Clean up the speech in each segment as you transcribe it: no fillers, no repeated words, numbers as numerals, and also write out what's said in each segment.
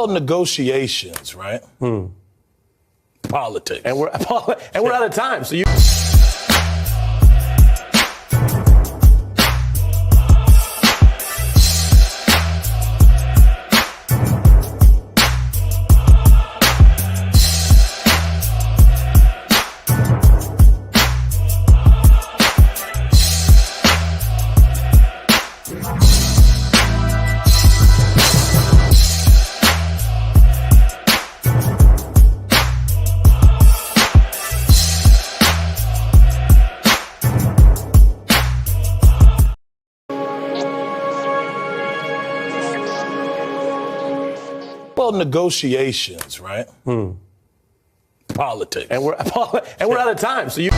Well, negotiations, right? Politics. And we're out of time. So you. Well, negotiations, right? Politics. And we're out of time. So you.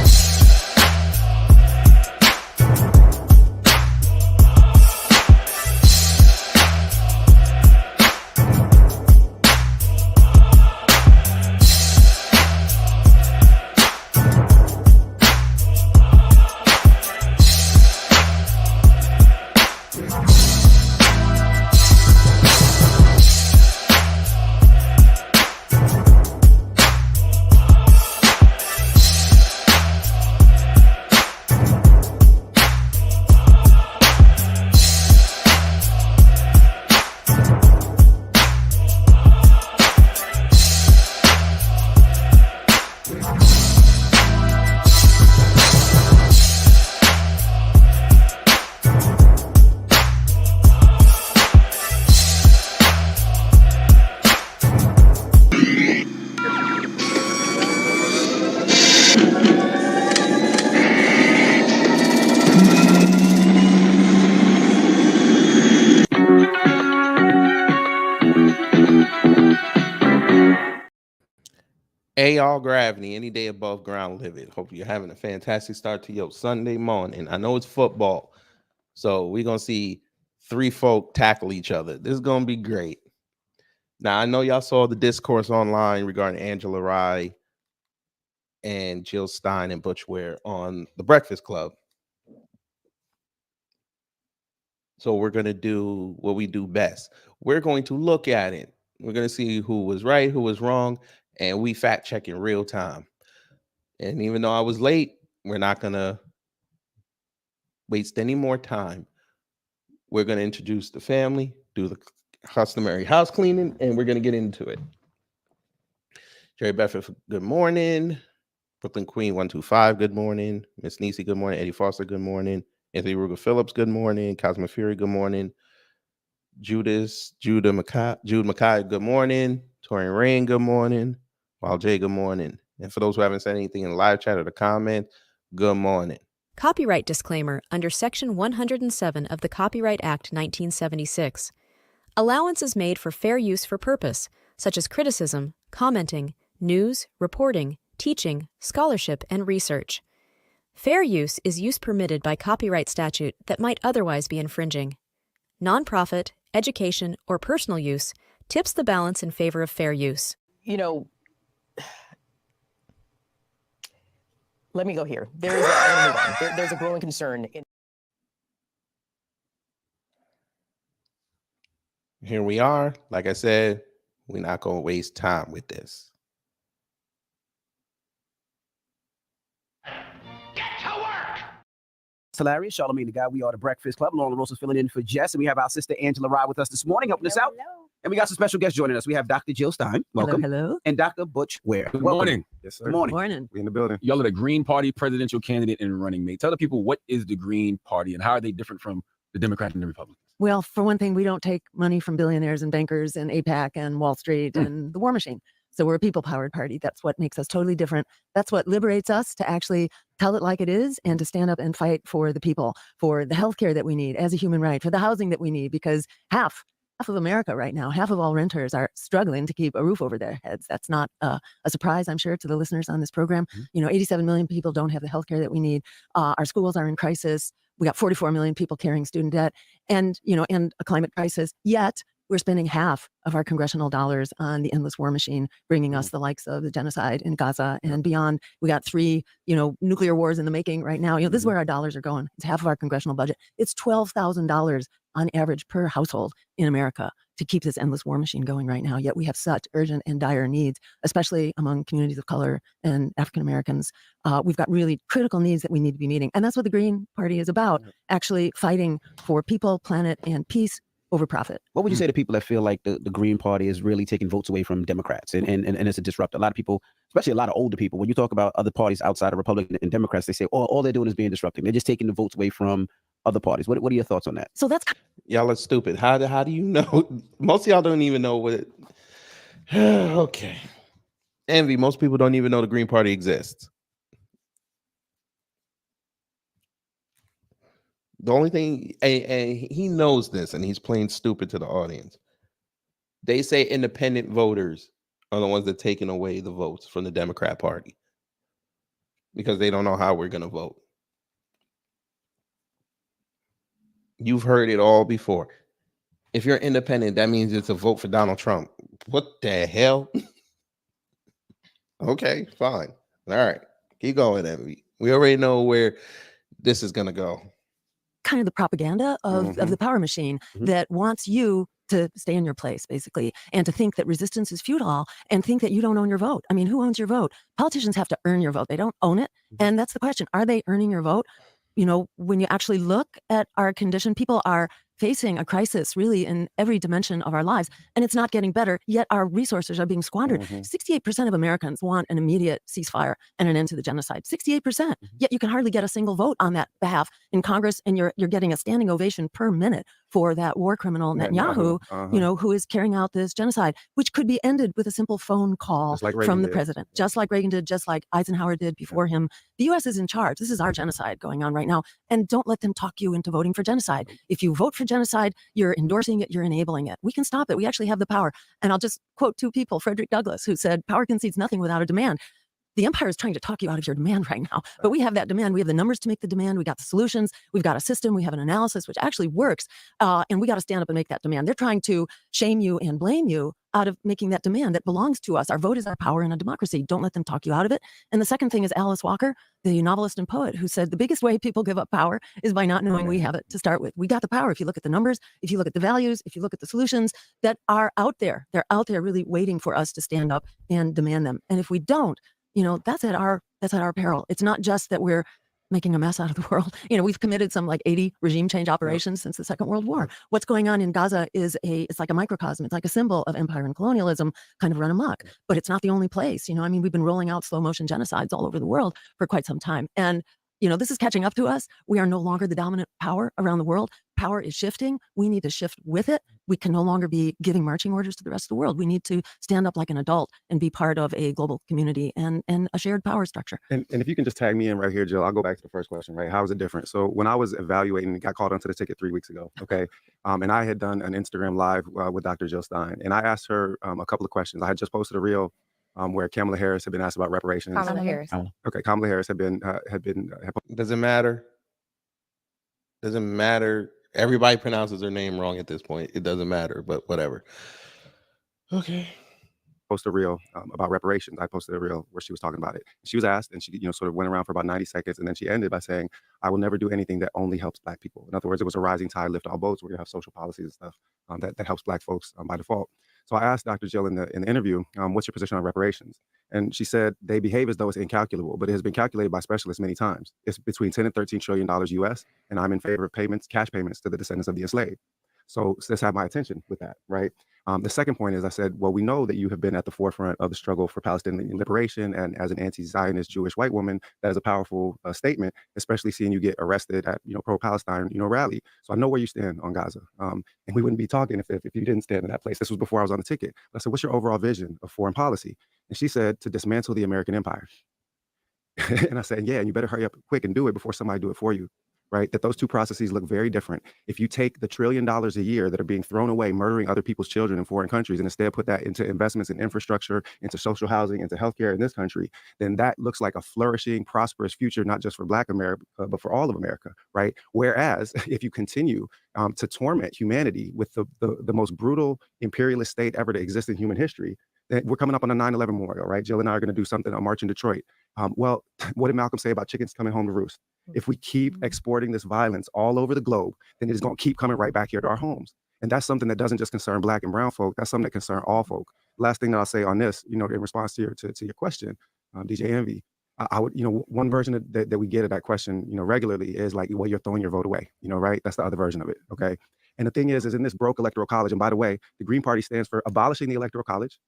All gravity, any day above ground, live it. Hope you're having a fantastic start to your Sunday morning. I know it's football, so we're going to see three folk tackle each other. This is going to be great. Now, I know y'all saw the discourse online regarding Angela Rye and Jill Stein and Butch Ware on The Breakfast Club. So we're going to do what we do best. We're going to look at it. We're going to see who was right, who was wrong, and we fact check in real time. And even though I was late, we're not going to waste any more time. We're going to introduce the family, do the customary house cleaning, and we're going to get into it. Jerry Bedford, good morning. Brooklyn Queen 125, good morning. Miss Nisi, good morning. Eddie Foster, good morning. Anthony Ruger Phillips, good morning. Cosmo Fury, good morning. Jude Mackay, good morning. Torian Rain, good morning. Wild J, good morning. And for those who haven't said anything in the live chat or the comment, good morning. Copyright disclaimer under Section 107 of the Copyright Act 1976. Allowance is made for fair use for purpose, such as criticism, commenting, news, reporting, teaching, scholarship, and research. Fair use is use permitted by copyright statute that might otherwise be infringing. Nonprofit, education, or personal use tips the balance in favor of fair use. You know, let me go here. There's a growing concern. Here we are. Like I said, we're not going to waste time with this. Hilarious, Charlamagne the Guy. We are the Breakfast Club. Lauren LaRosa's filling in for Jess, and we have our sister Angela Rye with us this morning, helping us out. Hello. And we got some special guests joining us. We have Dr. Jill Stein, welcome, Hello. and Dr. Butch Ware. Good Welcome. morning. Yes, sir. Good morning. Morning. We in the building. Y'all are the Green Party presidential candidate and running mate. Tell the people, what is the Green Party and how are they different from the Democrats and the Republicans? Well, for one thing, we don't take money from billionaires and bankers and APAC and Wall Street and the war machine. So we're a people-powered party. That's what makes us totally different. That's what liberates us to actually tell it like it is and to stand up and fight for the people, for the healthcare that we need as a human right, for the housing that we need, because half of America right now, half of all renters are struggling to keep a roof over their heads. That's not a surprise, I'm sure, to the listeners on this program. 87 million people don't have the healthcare that we need. Our schools are in crisis. We got 44 million people carrying student debt and a climate crisis. Yet we're spending half of our congressional dollars on the endless war machine, bringing us the likes of the genocide in Gaza and beyond. We got 3, nuclear wars in the making right now. This is where our dollars are going. It's half of our congressional budget. It's $12,000 on average per household in America to keep this endless war machine going right now. Yet we have such urgent and dire needs, especially among communities of color and African Americans. We've got really critical needs that we need to be meeting. And that's what the Green Party is about, actually fighting for people, planet, and peace over profit. What would you say to people that feel like the Green Party is really taking votes away from Democrats and it's a disruptor? A lot of people, especially a lot of older people, when you talk about other parties outside of Republicans and Democrats, they say, oh, all they're doing is being disrupting. They're just taking the votes away from other parties. What are your thoughts on that? So that's Y'all are stupid. How do you know? Most of y'all don't even know what okay. Envy, most people don't even know the Green Party exists. The only thing, and he knows this, and he's playing stupid to the audience. They say independent voters are the ones that are taking away the votes from the Democrat Party because they don't know how we're going to vote. You've heard it all before. If you're independent, that means it's a vote for Donald Trump. What the hell? Okay, fine. All right. Keep going, Envy. We already know where this is going to go. kind of the propaganda of the power machine that wants you to stay in your place, basically, and to think that resistance is futile and think that you don't own your vote. I mean, who owns your vote? Politicians have to earn your vote. They don't own it. And that's the question. Are they earning your vote? You know, when you actually look at our condition, people are facing a crisis really in every dimension of our lives, and it's not getting better, yet our resources are being squandered. 68% of Americans want an immediate ceasefire and an end to the genocide. 68%. Yet you can hardly get a single vote on that behalf in Congress, and you're getting a standing ovation per minute for that war criminal Netanyahu, you know, who is carrying out this genocide, which could be ended with a simple phone call from the president, just like Reagan did, just like Eisenhower did before him. The U.S. is in charge. This is our genocide going on right now, and don't let them talk you into voting for genocide. If you vote for genocide, you're endorsing it, you're enabling it. We can stop it. We actually have the power. And I'll just quote two people, Frederick Douglass, who said, power concedes nothing without a demand. The empire is trying to talk you out of your demand right now, but we have that demand. We have the numbers to make the demand. We got the solutions. We've got a system. We have an analysis which actually works. And we got to stand up and make that demand. They're trying to shame you and blame you out of making that demand that belongs to us. Our vote is our power in a democracy. Don't let them talk you out of it. And the second thing is Alice Walker, the novelist and poet, who said the biggest way people give up power is by not knowing we have it to start with. We got the power. If you look at the numbers, if you look at the values, if you look at the solutions that are out there, they're out there really waiting for us to stand up and demand them. And if we don't, you know, that's at our peril. It's not just that we're making a mess out of the world. You know, we've committed some like 80 regime change operations since the Second World War. What's going on in Gaza is it's like a microcosm. It's like a symbol of empire and colonialism kind of run amok, but it's not the only place. You know, I mean, we've been rolling out slow motion genocides all over the world for quite some time. And, you know, this is catching up to us. We are no longer the dominant power around the world. Power is shifting. We need to shift with it. We can no longer be giving marching orders to the rest of the world. We need to stand up like an adult and be part of a global community and a shared power structure. And if you can just tag me in right here, Jill, I'll go back to the first question, right? How is it different? So when I was evaluating, got called onto the ticket 3 weeks ago, okay? And I had done an Instagram live with Dr. Jill Stein. And I asked her a couple of questions. I had just posted a reel where Kamala Harris had been asked about reparations. Kamala Harris. Okay, Kamala Harris had been Doesn't matter. Doesn't matter. Everybody pronounces their name wrong at this point. It doesn't matter, but whatever. Okay. posted a reel about reparations. I posted a reel where she was talking about it. She was asked, and she, you know, sort of went around for about 90 seconds, and then she ended by saying, "I will never do anything that only helps Black people." In other words, it was a rising tide lift all boats. We're gonna have social policies and stuff that helps Black folks by default. So I asked Dr. Jill in the interview, what's your position on reparations? And she said they behave as though it's incalculable, but it has been calculated by specialists many times. It's between $10 and $13 trillion US, and I'm in favor of payments, cash payments to the descendants of the enslaved. So let's have my attention with that, right? The second point is I said, well, we know that you have been at the forefront of the struggle for Palestinian liberation, and as an anti-Zionist Jewish white woman, that is a powerful statement, especially seeing you get arrested at, you know, pro-Palestine, you know, rally. So I know where you stand on Gaza, and we wouldn't be talking if you didn't stand in that place. This was before I was on the ticket. I said, what's your overall vision of foreign policy? And she said, to dismantle the American empire. And I said, yeah, and you better hurry up quick and do it before somebody do it for you. Right? That those two processes look very different. If you take the $1 trillion a year that are being thrown away, murdering other people's children in foreign countries, and instead put that into investments in infrastructure, into social housing, into healthcare in this country, then that looks like a flourishing, prosperous future, not just for Black America, but for all of America, right? Whereas if you continue to torment humanity with the most brutal imperialist state ever to exist in human history, then we're coming up on a 9/11 memorial, right? Jill and I are going to do something, a march in Detroit. Well, what did Malcolm say about chickens coming home to roost? If we keep exporting this violence all over the globe, then it is going to keep coming right back here to our homes. And that's something that doesn't just concern Black and brown folk. That's something that concerns all folk. Last thing that I'll say on this, in response to your question, DJ Envy, I would, one version that we get of that question, regularly is like, well, you're throwing your vote away, right? That's the other version of it, okay? And the thing is in this broke electoral college, and by the way, the Green Party stands for abolishing the electoral college,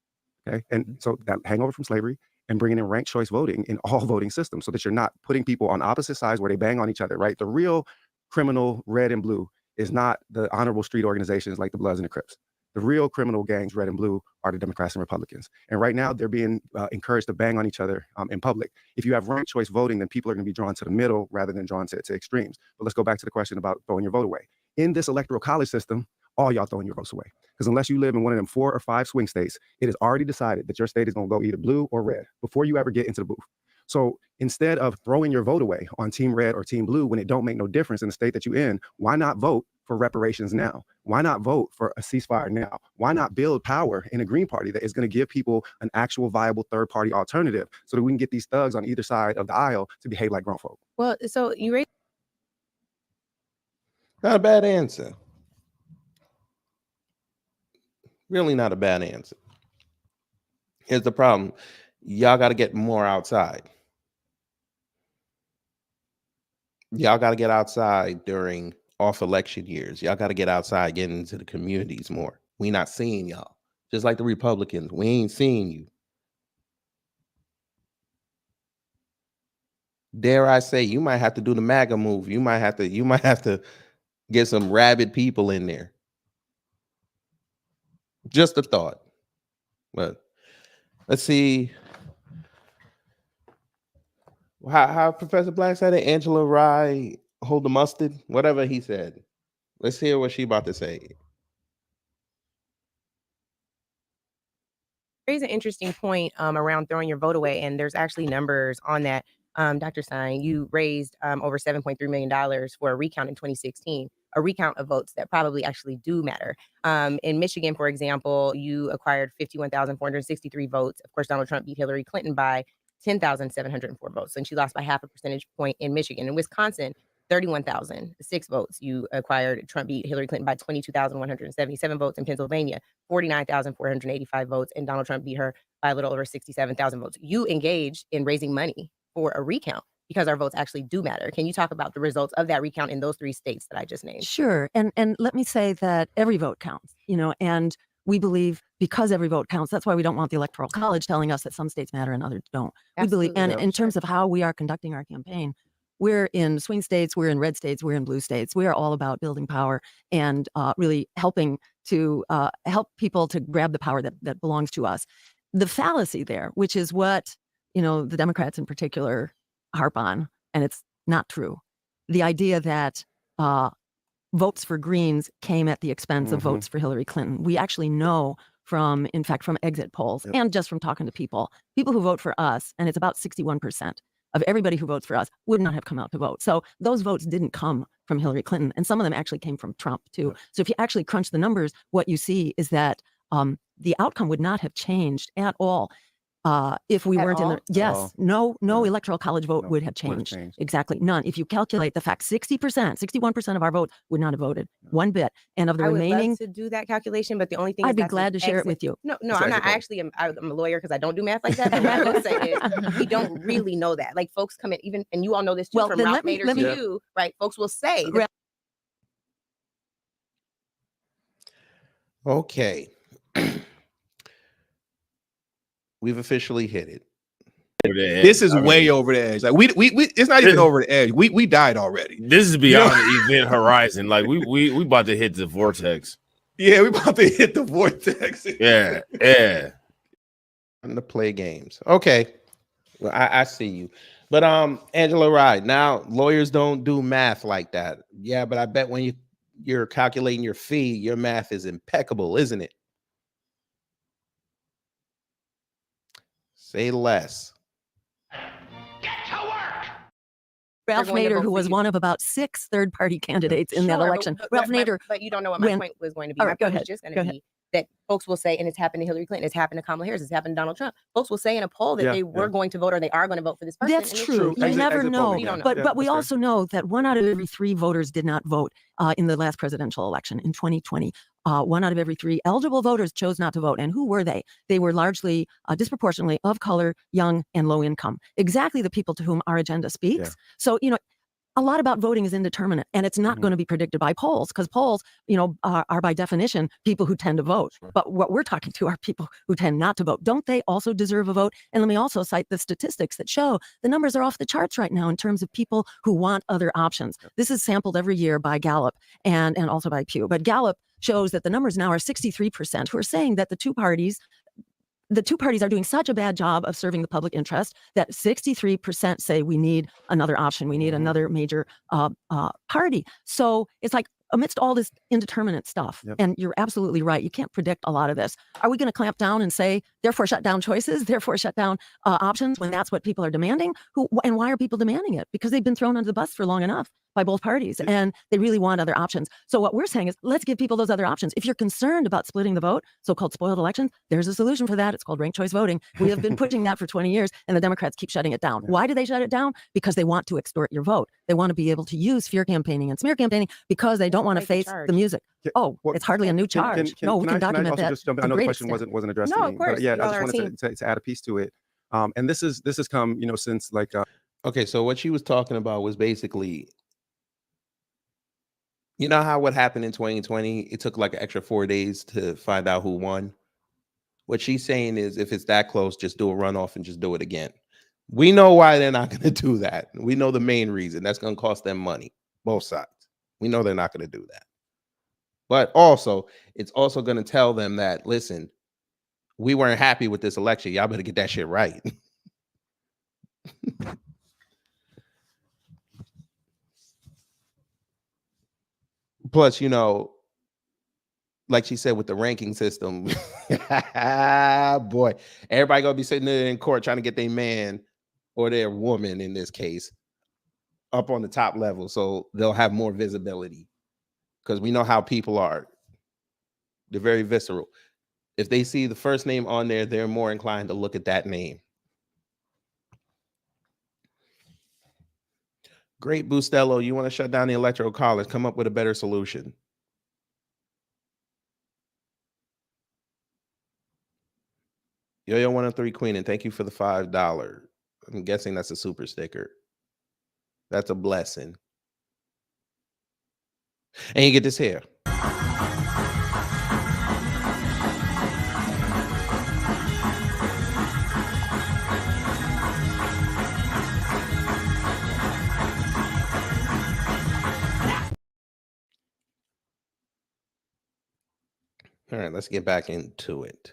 okay? And so that hangover from slavery and bringing in ranked choice voting in all voting systems so that you're not putting people on opposite sides where they bang on each other, right? The real criminal red and blue is not the honorable street organizations like the Bloods and the Crips. The real criminal gangs, red and blue, are the Democrats and Republicans. And right now, they're being encouraged to bang on each other in public. If you have ranked choice voting, then people are going to be drawn to the middle rather than drawn to extremes. But let's go back to the question about throwing your vote away. In this electoral college system, all y'all throwing your votes away. Because unless you live in one of them 4 or 5 swing states, it is already decided that your state is going to go either blue or red before you ever get into the booth. So instead of throwing your vote away on team red or team blue when it don't make no difference in the state that you're in, why not vote for reparations now? Why not vote for a ceasefire now? Why not build power in a Green Party that is going to give people an actual viable third party alternative so that we can get these thugs on either side of the aisle to behave like grown folk? Well, so you raised. Not a bad answer. Really not a bad answer. Here's the problem. Y'all got to get more outside. Y'all got to get outside during off election years. Y'all got to get outside, get into the communities more. We not seeing y'all. Just like the Republicans, we ain't seeing you. Dare I say, you might have to do the MAGA move. You might have to get some rabid people in there. Just a thought. But let's see how Professor Black said it. Angela Rye hold the mustard, whatever he said. Let's hear what she about to say. Raise an interesting point around throwing your vote away, and there's actually numbers on that. Dr. Stein, you raised over $7.3 million for a recount in 2016, a recount of votes that probably actually do matter. In Michigan, for example, you acquired 51,463 votes. Of course, Donald Trump beat Hillary Clinton by 10,704 votes, and she lost by half a percentage point in Michigan. In Wisconsin, 31,006 votes. You acquired. Trump beat Hillary Clinton by 22,177 votes. In Pennsylvania, 49,485 votes, and Donald Trump beat her by a little over 67,000 votes. You engaged in raising money for a recount because our votes actually do matter. Can you talk about the results of that recount in those 3 states that I just named? Sure. And let me say that every vote counts, and we believe because every vote counts, that's why we don't want the Electoral College telling us that some states matter and others don't. Absolutely. We believe, and in terms of how we are conducting our campaign, we're in swing states, we're in red states, we're in blue states. We are all about building power and really helping to help people to grab the power that belongs to us. The fallacy there, which is what, the Democrats in particular harp on, and it's not true. The idea that votes for Greens came at the expense of votes for Hillary Clinton. We actually know from exit polls and just from talking to people who vote for us, and it's about 61% of everybody who votes for us would not have come out to vote. So those votes didn't come from Hillary Clinton, and some of them actually came from Trump too. So if you actually crunch the numbers, what you see is that the outcome would not have changed at all if we weren't in the no Electoral College vote would have changed. Exactly, none. If you calculate the fact, 61% of our vote would not have voted one bit, and of the remaining, I would love to do that calculation, but the only thing I'd be glad to share it with you. No, I'm not. I'm a lawyer because I don't do math like that. But what I will say is we don't really know that. Like folks come in, even, and you all know this too, from Ralph Nader to you, right? Folks will say that. Okay. We've officially hit it. This is way over the edge. Like we it's not even over the edge. We died already. This is beyond the event horizon. Like we about to hit the vortex. Yeah, we about to hit the vortex. Yeah. To play games. Okay. Well, I see you. But Angela Rye, now lawyers don't do math like that. Yeah, but I bet when you're calculating your fee, your math is impeccable, isn't it? Say less. Ralph Nader, who was one of about 6 third-party candidates in that election. Ralph Nader, but you don't know what my point was going to be. All My right, go point ahead. was just going to be that folks will say, and it's happened to Hillary Clinton, it's happened to Kamala Harris, it's happened to Donald Trump. Folks will say in a poll that they were going to vote or they are going to vote for this person. That's true. You never know. But we also know that 1 out of every 3 voters did not vote in the last presidential election in 2020. 1 out of every 3 eligible voters chose not to vote. And who were they? They were largely disproportionately of color, young, and low income. Exactly the people to whom our agenda speaks. Yeah. So, a lot about voting is indeterminate, and it's not going to be predicted by polls, because polls, are by definition people who tend to vote. But what we're talking to are people who tend not to vote. Don't they also deserve a vote? And let me also cite the statistics that show the numbers are off the charts right now in terms of people who want other options. This is sampled every year by Gallup and also by Pew. But Gallup shows that the numbers now are 63% who are saying that the two parties are doing such a bad job of serving the public interest that 63% say we need another option. We need another major party. So it's like, amidst all this indeterminate stuff, and you're absolutely right, you can't predict a lot of this. Are we going to clamp down and say, therefore shut down choices, therefore shut down options, when that's what people are demanding? And why are people demanding it? Because they've been thrown under the bus for long enough by both parties, and they really want other options. So what we're saying is, let's give people those other options. If you're concerned about splitting the vote, so-called spoiled elections, there's a solution for that. It's called ranked choice voting. We have been pushing that for 20 years, and the Democrats keep shutting it down. Why do they shut it down? Because they want to extort your vote. They want to be able to use fear campaigning and smear campaigning because they don't want to face the music. It's hardly a new charge. No, we can document that. Just jump in? I know the question wasn't addressed to me. of course. But yeah, I just wanted to add a piece to it. And this has come, since like. Okay, so what she was talking about was basically, how what happened in 2020, it took like an extra 4 days to find out who won. What she's saying is, if it's that close, just do a runoff and just do it again. We know why they're not going to do that. We know the main reason. That's going to cost them money, both sides. We know they're not going to do that. But also, it's also going to tell them that, listen, we weren't happy with this election. Y'all better get that shit right. Plus, like she said, with the ranking system, boy, everybody gonna be sitting there in court trying to get their man or their woman, in this case, up on the top level, so they'll have more visibility. Because we know how people are. They're very visceral. If they see the first name on there, they're more inclined to look at that name. Great, Bustelo. You want to shut down the electoral college? Come up with a better solution. Yo-Yo 103 Queen, and thank you for the $5. I'm guessing that's a super sticker. That's a blessing. And you get this here. All right, let's get back into it.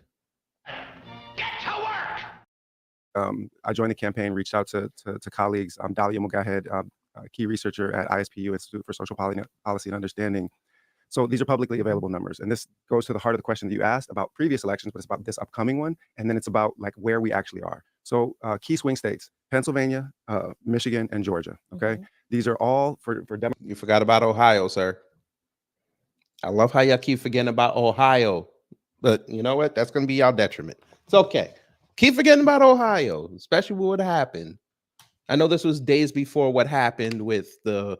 I joined the campaign, reached out to colleagues. Dalia Mugahed, key researcher at ISPU, Institute for Social Policy and Understanding. So these are publicly available numbers. And this goes to the heart of the question that you asked about previous elections, but it's about this upcoming one. And then it's about like where we actually are. So key swing states, Pennsylvania, Michigan, and Georgia. Okay. These are all for You forgot about Ohio, sir. I love how y'all keep forgetting about Ohio. But you know what? That's going to be y'all detriment. It's okay. Keep forgetting about Ohio, especially what happened. I know this was days before what happened with the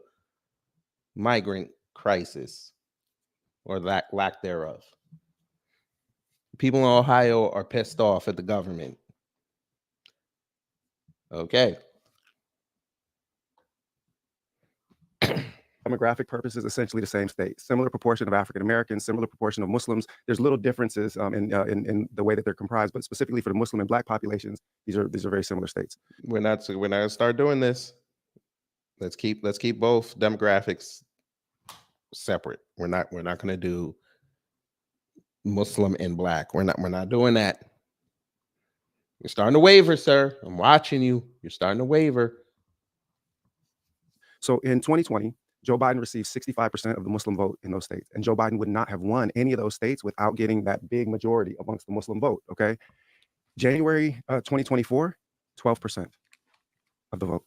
migrant crisis, or lack thereof. People in Ohio are pissed off at the government. Okay. demographic purposes, essentially the same state. Similar proportion of African Americans, similar proportion of Muslims. There's little differences in the way that they're comprised, but specifically for the Muslim and Black populations, these are very similar states. We're not gonna start doing this. Let's keep both demographics separate. We're not gonna do Muslim and Black. We're not doing that. You're starting to waver, sir. I'm watching you. You're starting to waver. So in 2020, Joe Biden received 65% of the Muslim vote in those states. And Joe Biden would not have won any of those states without getting that big majority amongst the Muslim vote, okay? January 2024, 12% of the vote,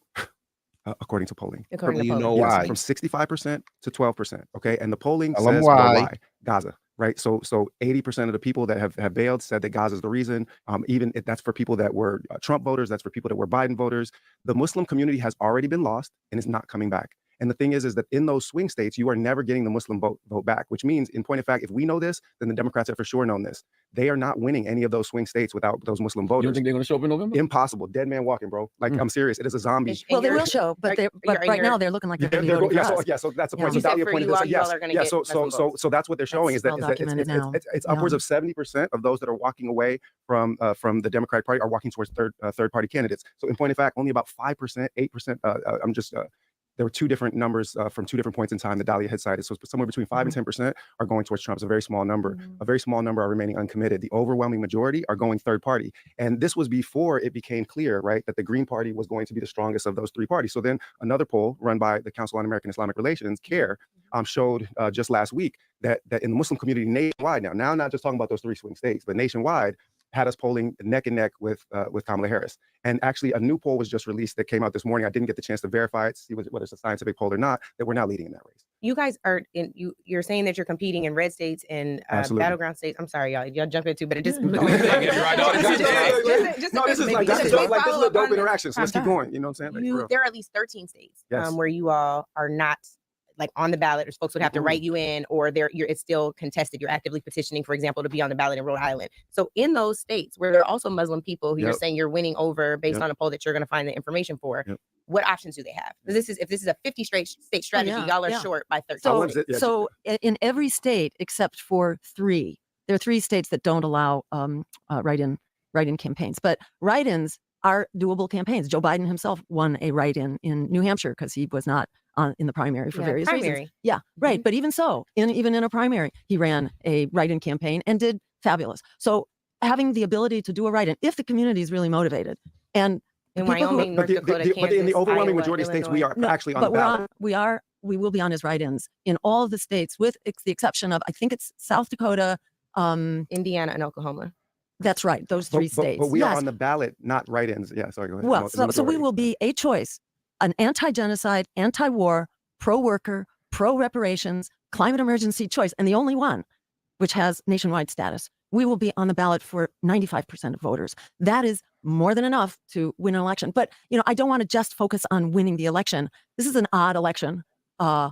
according to polling. According to polling. Why? From 65% to 12%, okay? And the polling Tell 'em says why. Gaza, right? So 80% of the people that have bailed said that Gaza is the reason. Even if that's for people that were Trump voters, that's for people that were Biden voters. The Muslim community has already been lost and is not coming back. And the thing is that in those swing states, you are never getting the Muslim vote back, which means, in point of fact, if we know this, then the Democrats have for sure known this. They are not winning any of those swing states without those Muslim voters. You don't think they're going to show up in November? Impossible. Dead man walking, bro. Like, I'm serious. It is a zombie. Well, they will show, but right now they're looking like they're going to be voting for us. So that's the point. Yeah. So Dahlia pointed this out. So that's what they're showing, is that it's upwards of 70% of those that are walking away from the Democratic Party are walking towards third party candidates. So in point of fact, only about 5%, 8%. There were two different numbers from two different points in time that Dahlia had cited. So somewhere between 5 and 10% are going towards Trump. It's a very small number. A very small number are remaining uncommitted. The overwhelming majority are going third party. And this was before it became clear, right, that the Green Party was going to be the strongest of those three parties. So then another poll run by the Council on American Islamic Relations, CAIR, showed just last week that in the Muslim community nationwide now not just talking about those three swing states, but nationwide, had us polling neck and neck with Kamala Harris. And actually, a new poll was just released that came out this morning. I didn't get the chance to verify it, see whether it's a scientific poll or not, that we're not leading in that race. You guys are you're saying that you're competing in red states and battleground states. I'm sorry, y'all jump into, but it just. This is a dope interaction. So let's keep going. You know what I'm saying? There are at least 13 states Yes. where you all are not like on the ballot, or folks would have to write you in, or it's still contested. You're actively petitioning, for example, to be on the ballot in Rhode Island. So in those states where there are also Muslim people who you're saying you're winning over based on a poll that you're going to find the information for, what options do they have? If this is a 50 state strategy, y'all are short by 13. So in every state except for 3, there are 3 states that don't allow write-in campaigns, but write-ins are doable campaigns. Joe Biden himself won a write-in in New Hampshire because he was not in the primary for various reasons. Yeah, right. But even so, even in a primary, he ran a write-in campaign and did fabulous. So having the ability to do a write-in, if the community is really motivated, and in Wyoming, North Dakota, but in the overwhelming majority of states, we are actually on the ballot. We will be on his write-ins in all of the states, with the exception of, I think it's South Dakota, Indiana, and Oklahoma. That's right. Those 3 states. But we are on the ballot, not write-ins. Yeah, sorry, go ahead. Well, so we will be a choice, an anti-genocide, anti-war, pro-worker, pro-reparations, climate emergency choice, and the only one which has nationwide status. We will be on the ballot for 95% of voters. That is more than enough to win an election. But, I don't want to just focus on winning the election. This is an odd election, and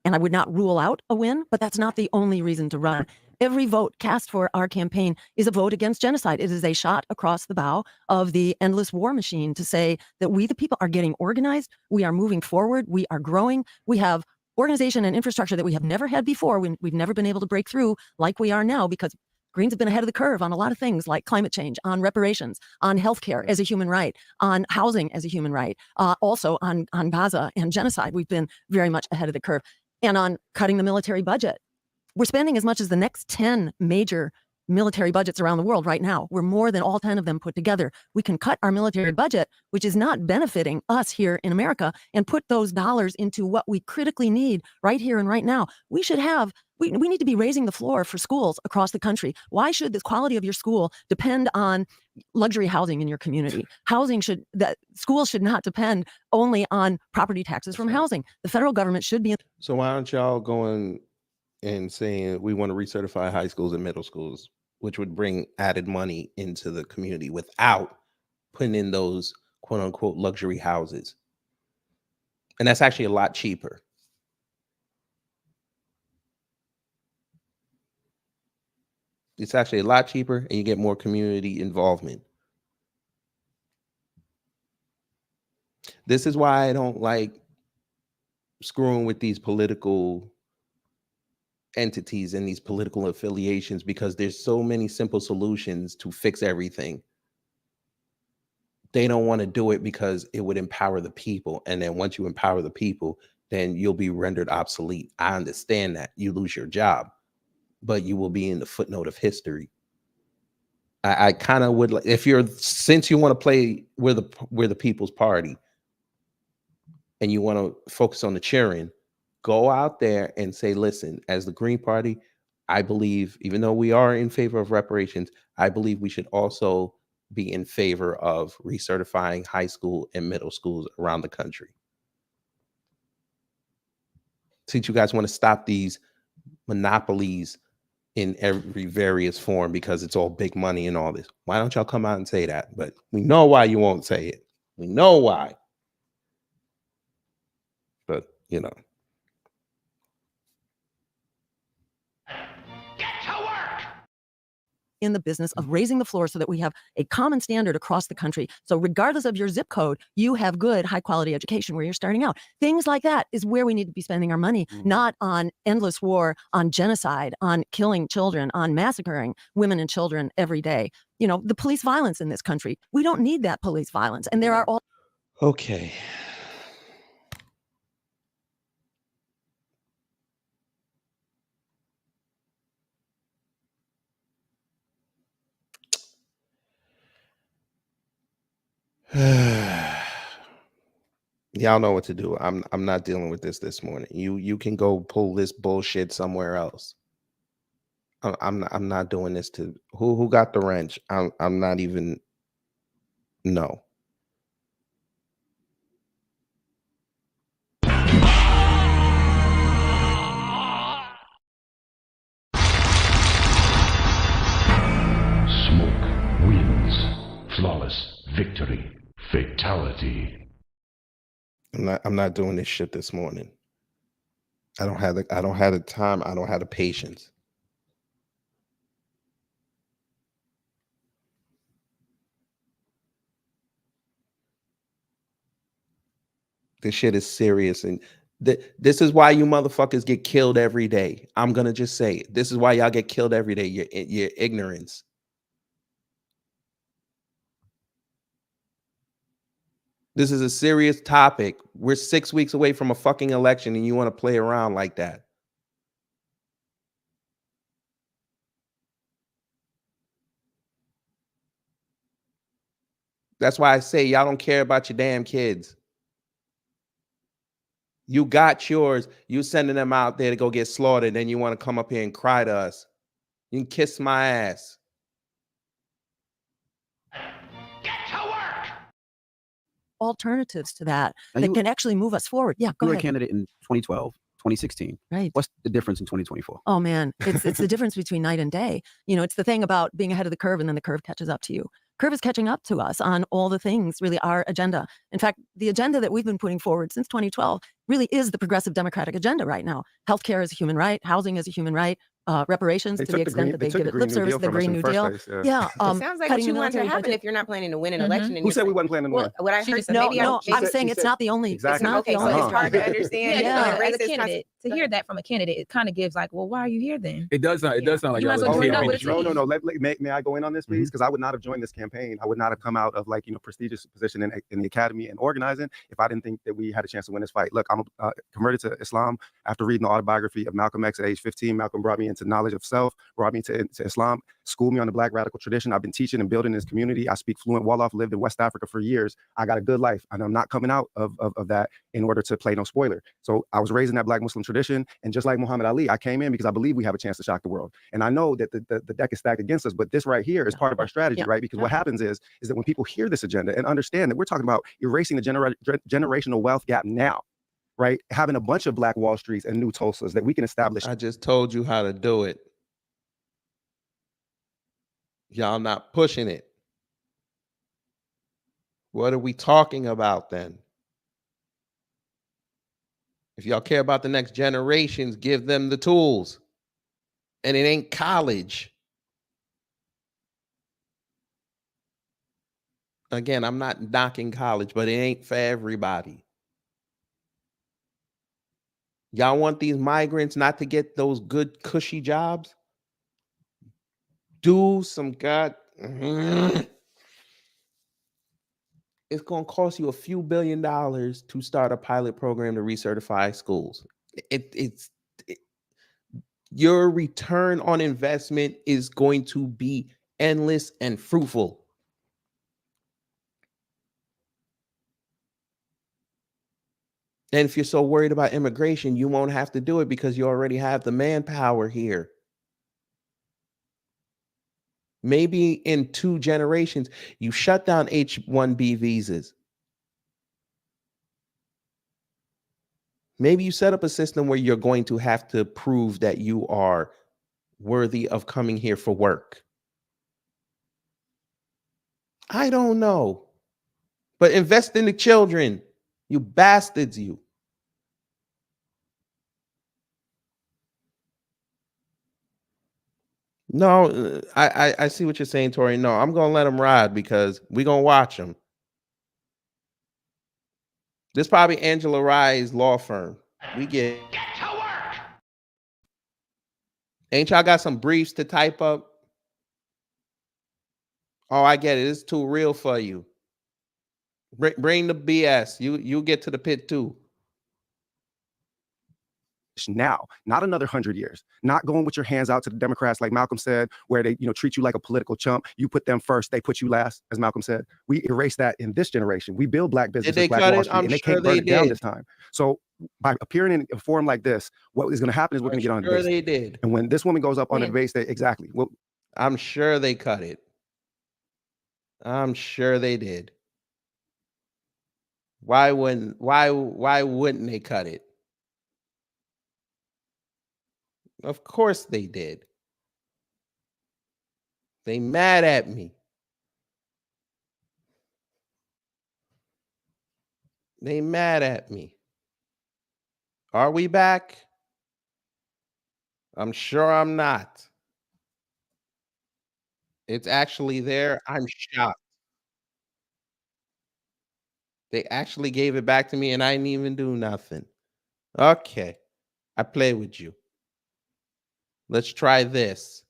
I would not rule out a win, but that's not the only reason to run. Every vote cast for our campaign is a vote against genocide. It is a shot across the bow of the endless war machine to say that we, the people, are getting organized. We are moving forward. We are growing. We have organization and infrastructure that we have never had before. We've never been able to break through like we are now, because Greens have been ahead of the curve on a lot of things like climate change, on reparations, on healthcare as a human right, on housing as a human right, also on Gaza and genocide. We've been very much ahead of the curve, and on cutting the military budget. We're spending as much as the next 10 major military budgets around the world right now. We're more than all 10 of them put together. We can cut our military budget, which is not benefiting us here in America, and put those dollars into what we critically need right here and right now. We need to be raising the floor for schools across the country. Why should the quality of your school depend on luxury housing in your community? Schools should not depend only on property taxes from housing. The federal government should be. So why aren't y'all going and saying we want to recertify high schools and middle schools, which would bring added money into the community without putting in those quote unquote luxury houses? And that's actually a lot cheaper. It's actually a lot cheaper, and you get more community involvement. This is why I don't like screwing with these political entities and these political affiliations, because there's so many simple solutions to fix everything. They don't want to do it because it would empower the people. And then once you empower the people, then you'll be rendered obsolete. I understand that you lose your job, but you will be in the footnote of history. I kind of would like, since you want to play we're the people's party and you want to focus on the cheering, go out there and say, listen, as the Green Party, I believe, even though we are in favor of reparations, I believe we should also be in favor of recertifying high school and middle schools around the country. Since you guys want to stop these monopolies in every various form because it's all big money and all this, why don't y'all come out and say that? But we know why you won't say it. We know why. But you know. In the business of raising the floor so that we have a common standard across the country. So regardless of your zip code, you have good, high quality education where you're starting out. Things like that is where we need to be spending our money, not on endless war, on genocide, on killing children, on massacring women and children every day. You know, the police violence in this country. We don't need that police violence. And there are all. Okay. Y'all know what to do. I'm not dealing with this morning. You can go pull this bullshit somewhere else. I'm not doing this to who got the wrench. I'm not even. No. Smoke wins. Flawless victory. Fatality. I'm not doing this shit this morning. I don't have the time. I don't have the patience. This shit is serious, and this is why you motherfuckers get killed every day. I'm gonna just say it. This is why y'all get killed every day. Your ignorance. This is a serious topic. We're 6 weeks away from a fucking election, and you want to play around like that. That's why I say y'all don't care about your damn kids. You got yours. You sending them out there to go get slaughtered. Then you want to come up here and cry to us. You can kiss my ass. Alternatives to that that can actually move us forward. Yeah, go You were a ahead. candidate in 2012, 2016. Right. What's the difference in 2024? Oh man, it's the difference between night and day. You know, it's the thing about being ahead of the curve and then the curve catches up to you. Curve is catching up to us on all the things, really our agenda. In fact, the agenda that we've been putting forward since 2012 really is the progressive democratic agenda right now. Healthcare is a human right, housing is a human right, reparations to the extent that they give it lip service, the Green New Deal. Yeah, It sounds like what cutting you the want to military happen budget. if you're not planning to win an election. and Who you're said we saying- wasn't planning to Well, win? what I heard, so No, maybe no, I'm maybe- saying it's not the only. Exactly. It's not Okay, the so only. it's hard to understand. Yeah. the As a racist candidate, to hear that from a candidate, it kind of gives like, well, why are you here then? It does sound like You might as well y'all join are up okay with with a the No, team. may I go in on this, please? Because I would not have joined this campaign. I would not have come out of prestigious position in the academy and organizing if I didn't think that we had a chance to win this fight. Look, I'm converted to Islam after reading the autobiography of Malcolm X at age 15. Malcolm brought me into knowledge of self, brought me to Islam, schooled me on the Black radical tradition. I've been teaching and building this community. I speak fluent Wolof, lived in West Africa for years. I got a good life, and I'm not coming out of that in order to play no spoiler. So I was raised in that Black Muslim tradition, and just like Muhammad Ali, I came in because I believe we have a chance to shock the world. And I know that the deck is stacked against us, but this right here is part of our strategy, right? Because what happens is that when people hear this agenda and understand that we're talking about erasing the generational wealth gap now, right? Having a bunch of Black Wall Streets and new Tulsas that we can establish. I just told you how to do it. Y'all not pushing it. What are we talking about then? If y'all care about the next generations, give them the tools. And it ain't college. Again, I'm not knocking college, but it ain't for everybody. Y'all want these migrants not to get those good, cushy jobs? Do some It's going to cost you a few $1 billion to start a pilot program to recertify schools. Your return on investment is going to be endless and fruitful. And if you're so worried about immigration, you won't have to do it because you already have the manpower here. Maybe in 2 generations, you shut down H-1B visas. Maybe you set up a system where you're going to have to prove that you are worthy of coming here for work. I don't know. But invest in the children, you bastards, you. No, I see what you're saying, Tori. No, I'm gonna let him ride because we're gonna watch him. This probably Angela Rye's law firm. We get to work. Ain't y'all got some briefs to type up? Oh, I get it. It's too real for you. Bring the BS. You get to the pit too. Now, not another 100 years, not going with your hands out to the Democrats, like Malcolm said, where they, treat you like a political chump. You put them first, they put you last, as Malcolm said. We erase that in this generation. We build black businesses, Black Wall Street, and they can't burn it down this time. So by appearing in a forum like this, what is going to happen is we're going to get on the debate they did. And when this woman goes up on the debate stage, exactly. Well, I'm sure they cut it. I'm sure they did. Why wouldn't they cut it? Of course they did. They mad at me. They mad at me. Are we back? I'm sure I'm not. It's actually there. I'm shocked. They actually gave it back to me and I didn't even do nothing. Okay. I play with you. Let's try this.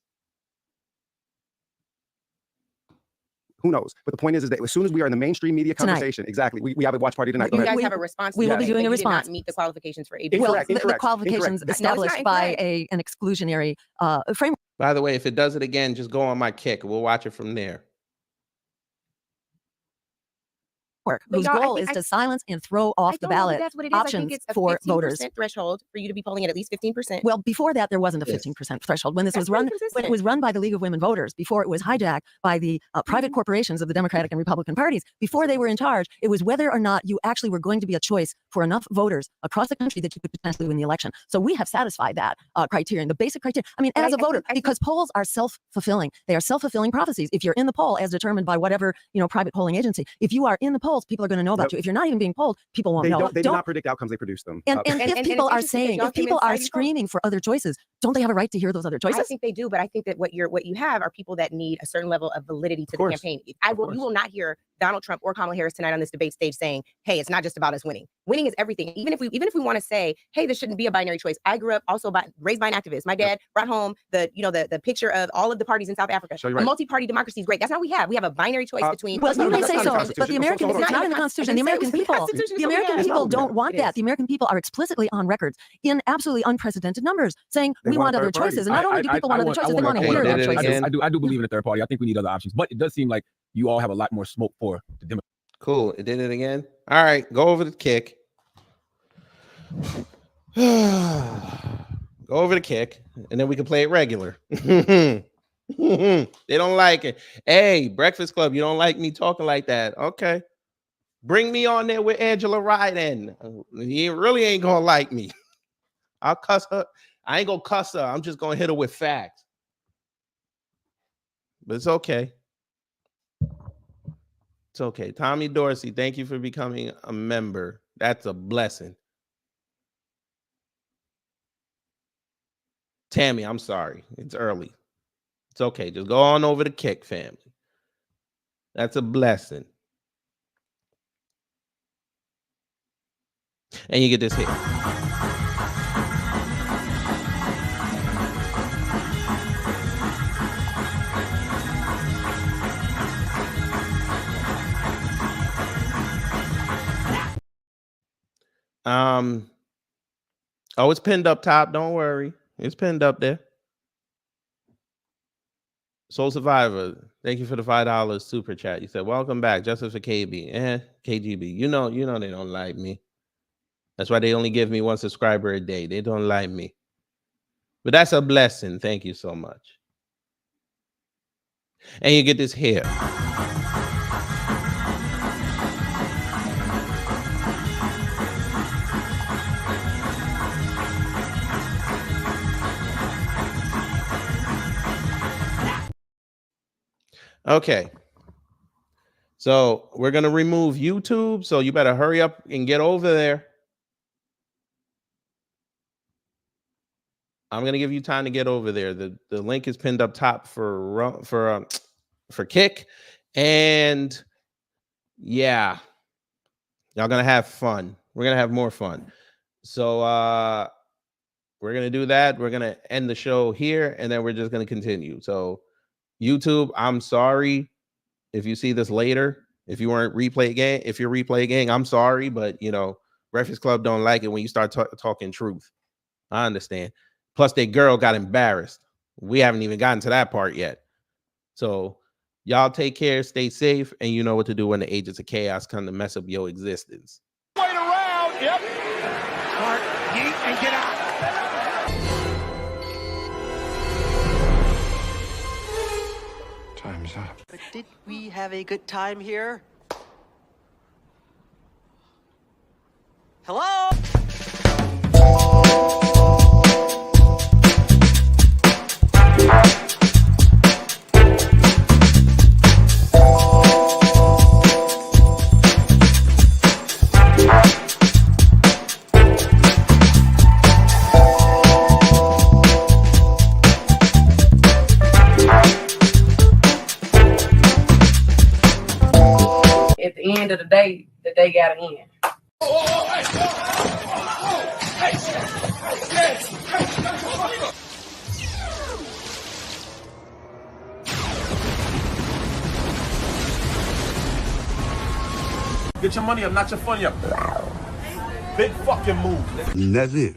Who knows? But the point is that as soon as we are in the mainstream media conversation, exactly, we have a watch party tonight. You guys have a response. We will be doing a response. Not meet the qualifications for AB. Well, the qualifications established by an exclusionary framework. By the way, if it does it again, just go on my kick. We'll watch it from there. Whose goal is to silence and throw off the ballot options for voters. Threshold for you to be polling at least 15%. Well, before that, there wasn't a 15% threshold. When this was run, when it was run by the League of Women Voters, before it was hijacked by the private corporations of the Democratic and Republican parties, before they were in charge, it was whether or not you actually were going to be a choice for enough voters across the country that you could potentially win the election. So we have satisfied that criterion, the basic criteria. I mean, as a voter, because polls are self-fulfilling. They are self-fulfilling prophecies. If you're in the poll, as determined by whatever private polling agency, if you are in the polls, people are going to know about you. If you're not even being polled, people won't know. They do not predict outcomes; they produce them. And if people are saying, if people are screaming for other choices, don't they have a right to hear those other choices? I think they do, but I think that what you have are people that need a certain level of validity to the campaign. You will not hear Donald Trump or Kamala Harris tonight on this debate stage saying, "Hey, it's not just about us winning. Winning is everything." Even if we want to say, "Hey, this shouldn't be a binary choice." I grew up also raised by an activist. My dad brought home the picture of all of the parties in South Africa. A multi-party democracy is great. That's not what we have. We have a binary choice between. Well, you may say so, but the American it's not in the Constitution. The American people don't want that. The American people are explicitly on records in absolutely unprecedented numbers saying we want other choices. And not only do people want other choices, they want to hear other choices. I do believe in a third party. I think we need other options, but it does seem like you all have a lot more smoke for the Democrats. Cool. It did it again. All right. Go over the kick. Go over the kick, and then we can play it regular. They don't like it. Hey, Breakfast Club, you don't like me talking like that. Okay. Bring me on there with Angela Rye then. He really ain't going to like me. I'll cuss her. I ain't going to cuss her. I'm just going to hit her with facts. But it's okay. It's okay. Tommy Dorsey, thank you for becoming a member. That's a blessing. Tammy, I'm sorry. It's early. It's okay. Just go on over to Kick, family. That's a blessing. And you get this hit. Oh, it's pinned up top. Don't worry. It's pinned up there. Soul Survivor, thank you for the $5 super chat. You said, welcome back. Justice for KB. KGB. You know they don't like me. That's why they only give me one subscriber a day. They don't like me. But that's a blessing. Thank you so much. And you get this here. Okay. So we're going to remove YouTube. So you better hurry up and get over there. I'm gonna give you time to get over there. The link is pinned up top for Kick, and yeah, y'all gonna have fun. We're gonna have more fun. So we're gonna do that. We're gonna end the show here, and then we're just gonna continue. So YouTube, I'm sorry if you see this later. If you weren't replay gang, if you're replay gang, I'm sorry, but you know, Breakfast Club don't like it when you start talking truth. I understand. Plus, that girl got embarrassed. We haven't even gotten to that part yet. So y'all take care, stay safe, and you know what to do when the agents of chaos come to mess up your existence. Wait around. Yep. Start, yeet, and get out. Time's up. But did we have a good time here? Hello? At the end of the day gotta end. Get your money up, not your funny up. Big fucking move. That's it.